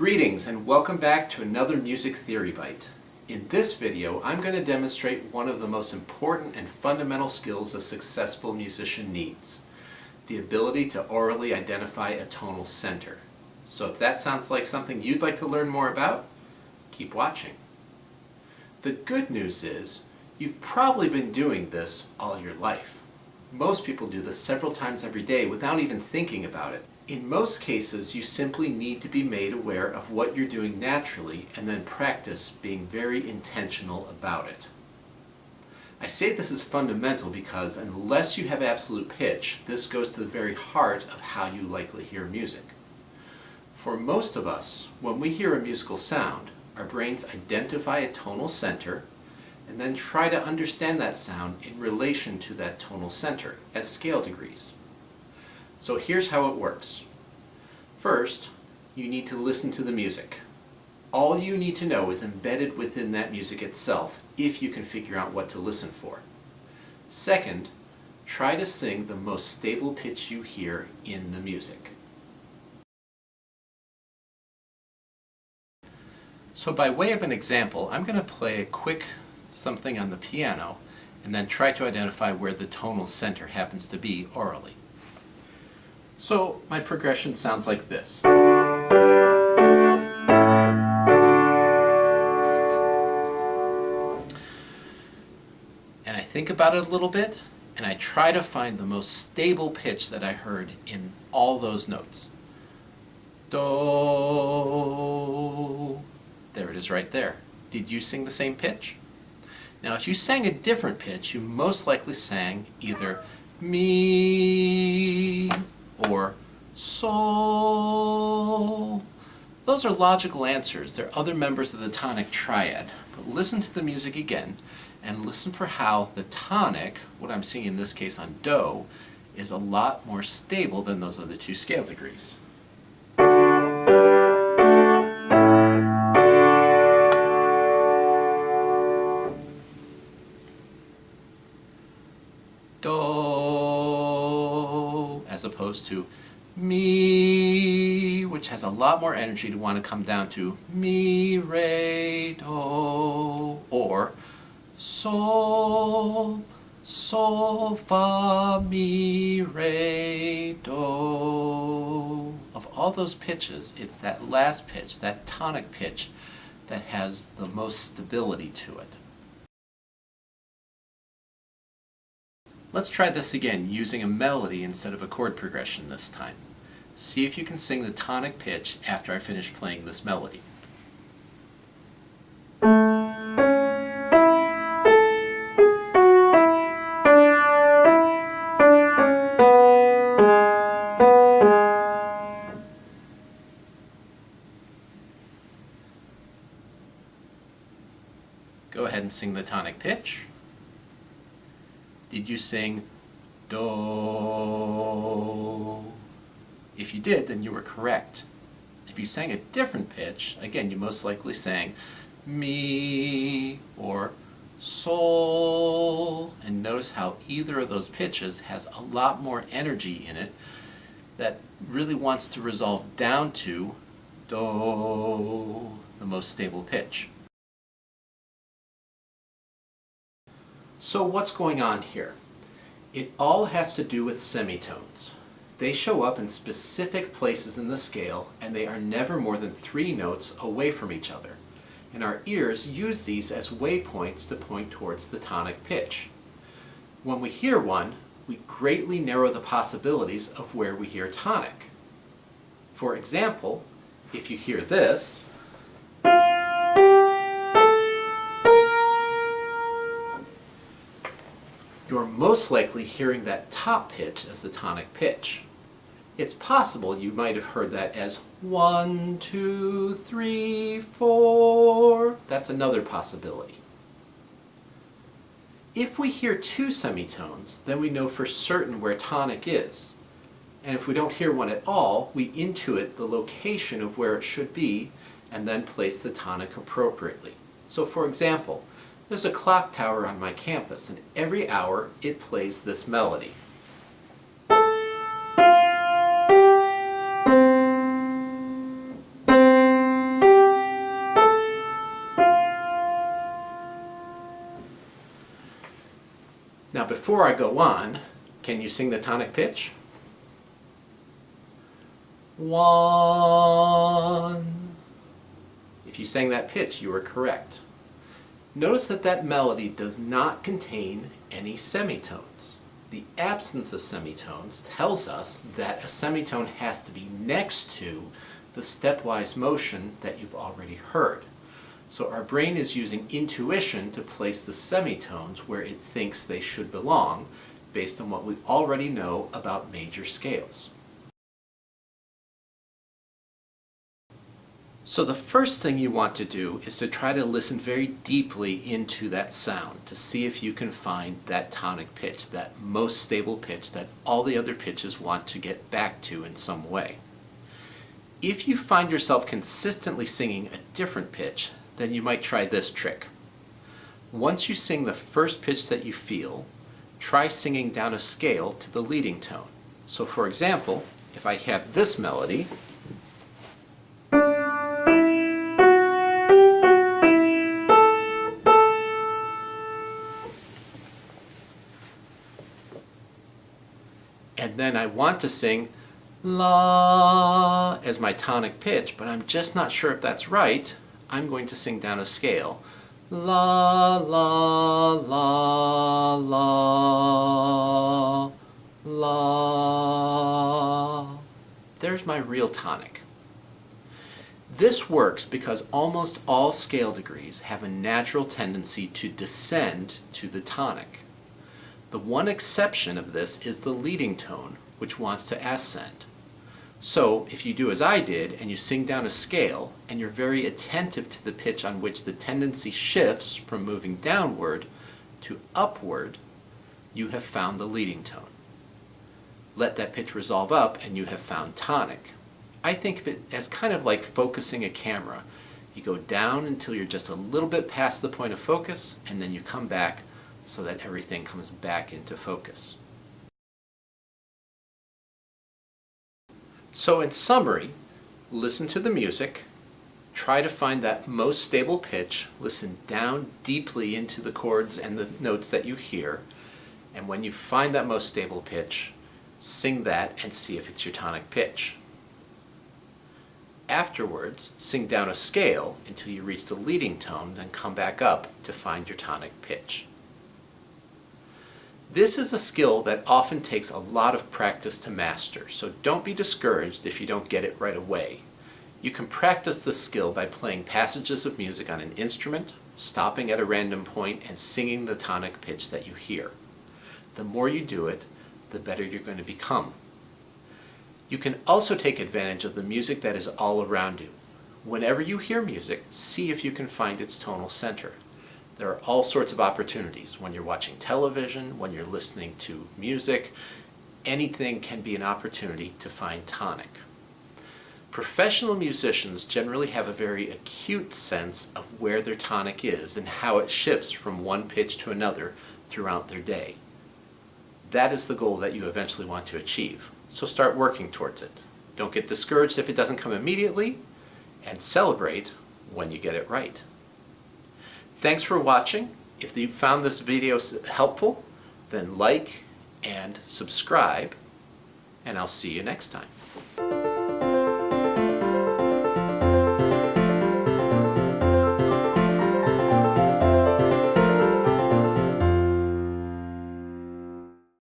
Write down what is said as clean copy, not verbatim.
Greetings and welcome back to another Music Theory Bite. In this video, I'm going to demonstrate one of the most important and fundamental skills a successful musician needs, the ability to orally identify a tonal center. So if that sounds like something you'd like to learn more about, keep watching. The good news is, you've probably been doing this all your life. Most people do this several times every day without even thinking about it. In most cases, you simply need to be made aware of what you're doing naturally and then practice being very intentional about it. I say this is fundamental because unless you have absolute pitch, this goes to the very heart of how you likely hear music. For most of us, when we hear a musical sound, our brains identify a tonal center and then try to understand that sound in relation to that tonal center as scale degrees. So here's how it works. First, you need to listen to the music. All you need to know is embedded within that music itself if you can figure out what to listen for. Second, try to sing the most stable pitch you hear in the music. So by way of an example, I'm going to play a quick something on the piano and then try to identify where the tonal center happens to be orally. So my progression sounds like this. And I think about it a little bit, and I try to find the most stable pitch that I heard in all those notes. Do. There it is right there. Did you sing the same pitch? Now if you sang a different pitch, you most likely sang either mi or sol. Those are logical answers. They're other members of the tonic triad. But listen to the music again and listen for how the tonic, what I'm singing in this case on do, is a lot more stable than those other two scale degrees. Do, as opposed to mi, which has a lot more energy to want to come down to mi, re, do, or sol, sol, fa, mi, re, do. Of all those pitches, it's that last pitch, that tonic pitch, that has the most stability to it. Let's try this again using a melody instead of a chord progression this time. See if you can sing the tonic pitch after I finish playing this melody. Go ahead and sing the tonic pitch. Did you sing do? If you did, then you were correct. If you sang a different pitch, again, you most likely sang mi or sol. And notice how either of those pitches has a lot more energy in it that really wants to resolve down to do, the most stable pitch. So what's going on here? It all has to do with semitones. They show up in specific places in the scale, and they are never more than 3 notes away from each other. And our ears use these as waypoints to point towards the tonic pitch. When we hear one, we greatly narrow the possibilities of where we hear tonic. For example, if you hear this, you're most likely hearing that top pitch as the tonic pitch. It's possible you might have heard that as 1, 2, 3, 4. That's another possibility. If we hear 2 semitones, then we know for certain where tonic is. And if we don't hear one at all, we intuit the location of where it should be and then place the tonic appropriately. So for example, there's a clock tower on my campus, and every hour it plays this melody. before I go on, can you sing the tonic pitch? 1. If you sang that pitch, you were correct. Notice that that melody does not contain any semitones. The absence of semitones tells us that a semitone has to be next to the stepwise motion that you've already heard. So our brain is using intuition to place the semitones where it thinks they should belong based on what we already know about major scales. So the first thing you want to do is to try to listen very deeply into that sound to see if you can find that tonic pitch, that most stable pitch that all the other pitches want to get back to in some way. If you find yourself consistently singing a different pitch, then you might try this trick. Once you sing the first pitch that you feel, try singing down a scale to the leading tone. So for example, if I have this melody, and then I want to sing la as my tonic pitch, but I'm just not sure if that's right, I'm going to sing down a scale. La, la, la, la, la. There's my real tonic. This works because almost all scale degrees have a natural tendency to descend to the tonic. The one exception of this is the leading tone, which wants to ascend. So if you do as I did and you sing down a scale and you're very attentive to the pitch on which the tendency shifts from moving downward to upward, you have found the leading tone. Let that pitch resolve up and you have found tonic. I think of it as kind of like focusing a camera. You go down until you're just a little bit past the point of focus and then you come back so that everything comes back into focus. So in summary, listen to the music, try to find that most stable pitch, listen down deeply into the chords and the notes that you hear, and when you find that most stable pitch, sing that and see if it's your tonic pitch. Afterwards, sing down a scale until you reach the leading tone, then come back up to find your tonic pitch. This is a skill that often takes a lot of practice to master, so don't be discouraged if you don't get it right away. You can practice this skill by playing passages of music on an instrument, stopping at a random point, and singing the tonic pitch that you hear. The more you do it, the better you're going to become. You can also take advantage of the music that is all around you. Whenever you hear music, see if you can find its tonal center. There are all sorts of opportunities. When you're watching television, when you're listening to music, anything can be an opportunity to find tonic. Professional musicians generally have a very acute sense of where their tonic is and how it shifts from one pitch to another throughout their day. That is the goal that you eventually want to achieve. So start working towards it. Don't get discouraged if it doesn't come immediately, and celebrate when you get it right. Thanks for watching. If you found this video helpful, then like and subscribe, and I'll see you next time.